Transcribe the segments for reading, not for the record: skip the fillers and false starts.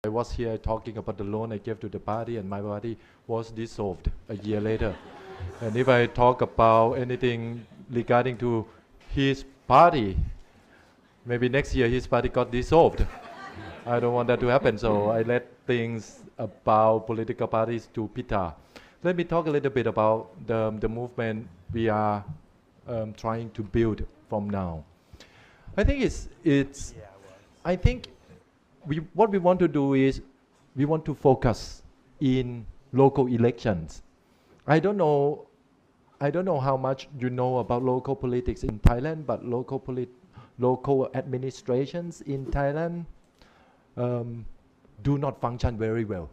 I was here talking about the loan I gave to the party, and my party was dissolved a year later. And if I talk about anything regarding to his party, maybe next year his party got dissolved. I don't want that to happen, so I let things about political parties to Pita. Let me talk a little bit about the movement we are trying to build from now. I think I think what we want to do is we want to focus in local elections. I don't know how much you know about local politics in Thailand, but local administrations in Thailand do not function very well,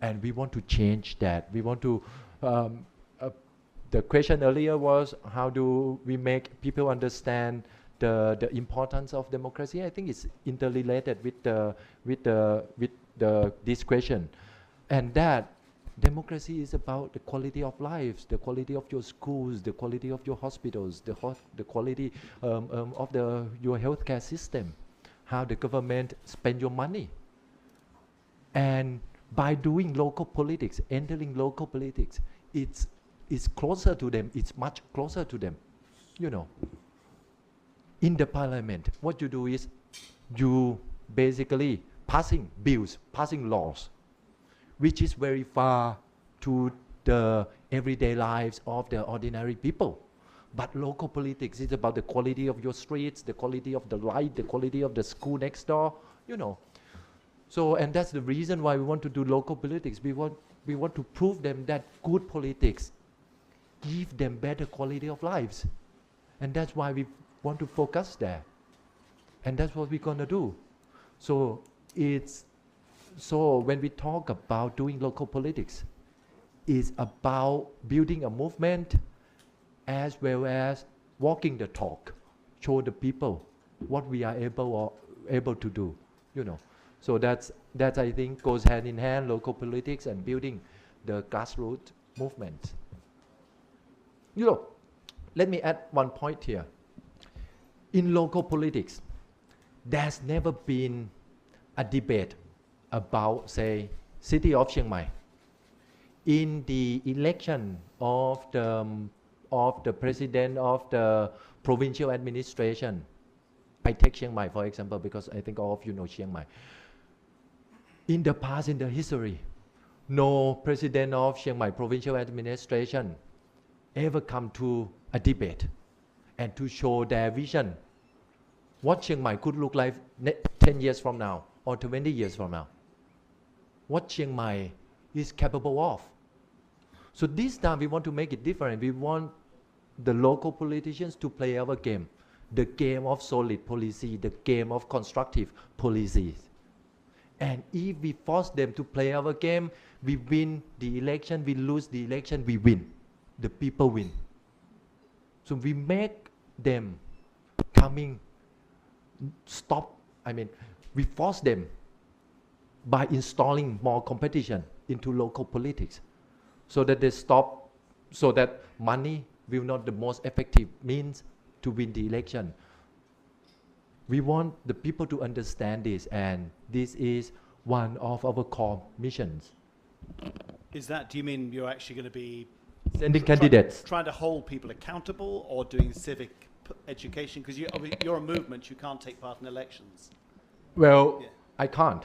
and we want to change that. We want to. The question earlier was how do we make people understand the importance of democracy? I think it's interrelated with this question, and that democracy is about the quality of lives, the quality of your schools, the quality of your hospitals, the quality of your healthcare system, how the government spend your money. And by doing local politics, entering local politics, it's closer to them, it's much closer to them, you know. In the parliament, what you do is you basically passing bills, passing laws, which is very far to the everyday lives of the ordinary people. But local politics is about the quality of your streets, the quality of the light, the quality of the school next door, you know. So, and that's the reason why we want to do local politics. We want to prove them that good politics give them better quality of lives. And that's why we want to focus there. And that's what we're going to do. So when we talk about doing local politics, it's about building a movement as well as walking the talk, show the people what we are able to do, you know. So that I think goes hand in hand, local politics and building the grassroots movement. You know, let me add one point here. In local politics, there's never been a debate about, say, city of Chiang Mai. In the election of the president of the provincial administration, I take Chiang Mai for example because I think all of you know Chiang Mai. In the past, in the history, no president of Chiang Mai provincial administration ever come to a debate and to show their vision what Chiang Mai could look like 10 years from now or 20 years from now, what Chiang Mai is capable of. So this time we want to make it different. We want the local politicians to play our game, the game of solid policy, the game of constructive policies. And if we force them to play our game, we win the election, we lose the election, we win. The people win. So we make them we force them by installing more competition into local politics so that they stop, so that money will not the most effective means to win the election. We want the people to understand this, and this is one of our core missions. Is that, do you mean you're actually going to be sending candidates? Trying to hold people accountable or doing civic education? Because you're a movement, you can't take part in elections. Well, yeah. I can't,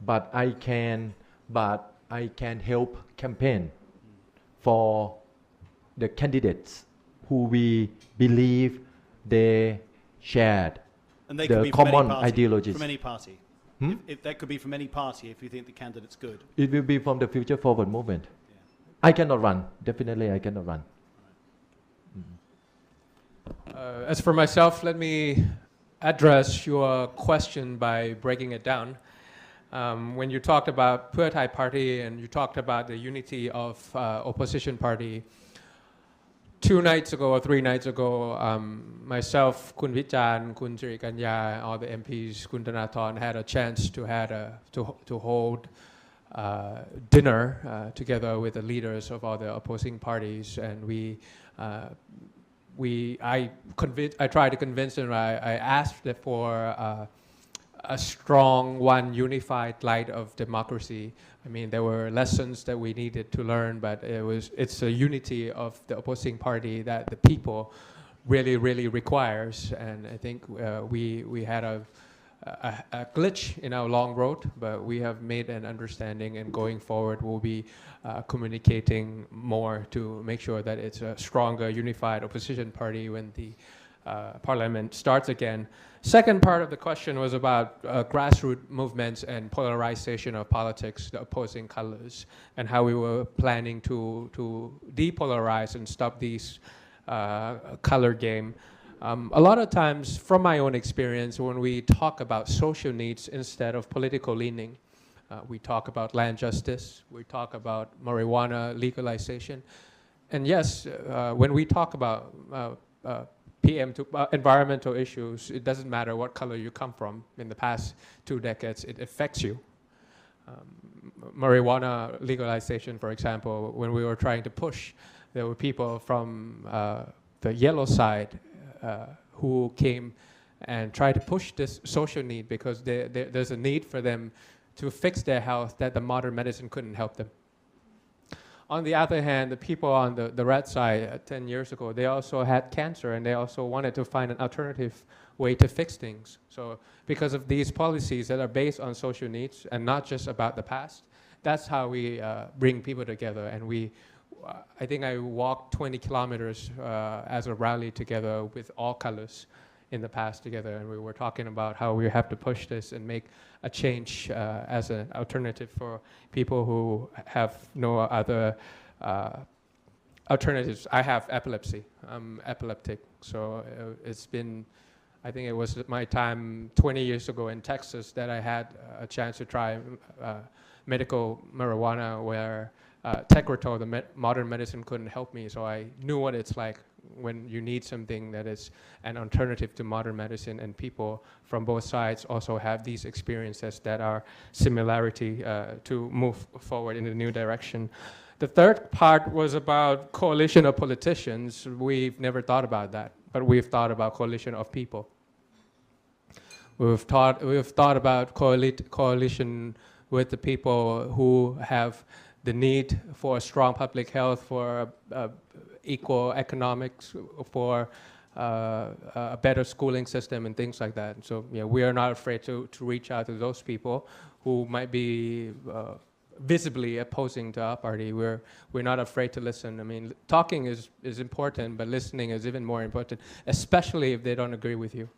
but I can help campaign for the candidates who we believe they shared and they the common ideologies. From any party. If that could be from any party if you think the candidate's good. It will be from the Future Forward movement. Yeah. I cannot run. Definitely I cannot run. As for myself, let me address your question by breaking it down. When you talked about Pheu Thai Party and you talked about the unity of opposition party, 2 nights ago or 3 nights ago, myself, Kun Vichan, Kun Sirikanya, all the MPs, Kun Thanathorn had a chance to hold dinner together with the leaders of all the opposing parties, and I tried to convince them. I asked for a strong one unified light of democracy. I mean, there were lessons that we needed to learn, but it's a unity of the opposing party that the people really requires. And I think we had a glitch in our long road, but we have made an understanding, and going forward we'll be communicating more to make sure that it's a stronger unified opposition party when the parliament starts again. Second part of the question was about grassroots movements and polarization of politics, the opposing colors, and how we were planning to depolarize and stop these color game. A lot of times, from my own experience, when we talk about social needs instead of political leaning, we talk about land justice, we talk about marijuana legalization, and yes, when we talk about environmental issues, it doesn't matter what color you come from. In the past 2 decades, it affects you. Marijuana legalization, for example, when we were trying to push, there were people from the yellow side who came and tried to push this social need because there's a need for them to fix their health that the modern medicine couldn't help them. On the other hand, the people on the red side 10 years ago, they also had cancer, and they also wanted to find an alternative way to fix things. So because of these policies that are based on social needs and not just about the past, that's how we bring people together. And I think I walked 20 kilometers as a rally together with all colors in the past together, and we were talking about how we have to push this and make a change as an alternative for people who have no other alternatives. I have epilepsy. I'm epileptic, so it's been, I think it was my time 20 years ago in Texas that I had a chance to try medical marijuana where Tegretol, the modern medicine, couldn't help me, so I knew what it's like when you need something that is an alternative to modern medicine, and people from both sides also have these experiences that are similarity to move forward in a new direction. The third part was about coalition of politicians. We've never thought about that, but we've thought about coalition of people. We've thought about coalition with the people who have the need for a strong public health, for equal economics, for a better schooling system and things like that. So yeah, we are not afraid to reach out to those people who might be visibly opposing to our party. We're not afraid to listen. I mean, talking is important, but listening is even more important, especially if they don't agree with you.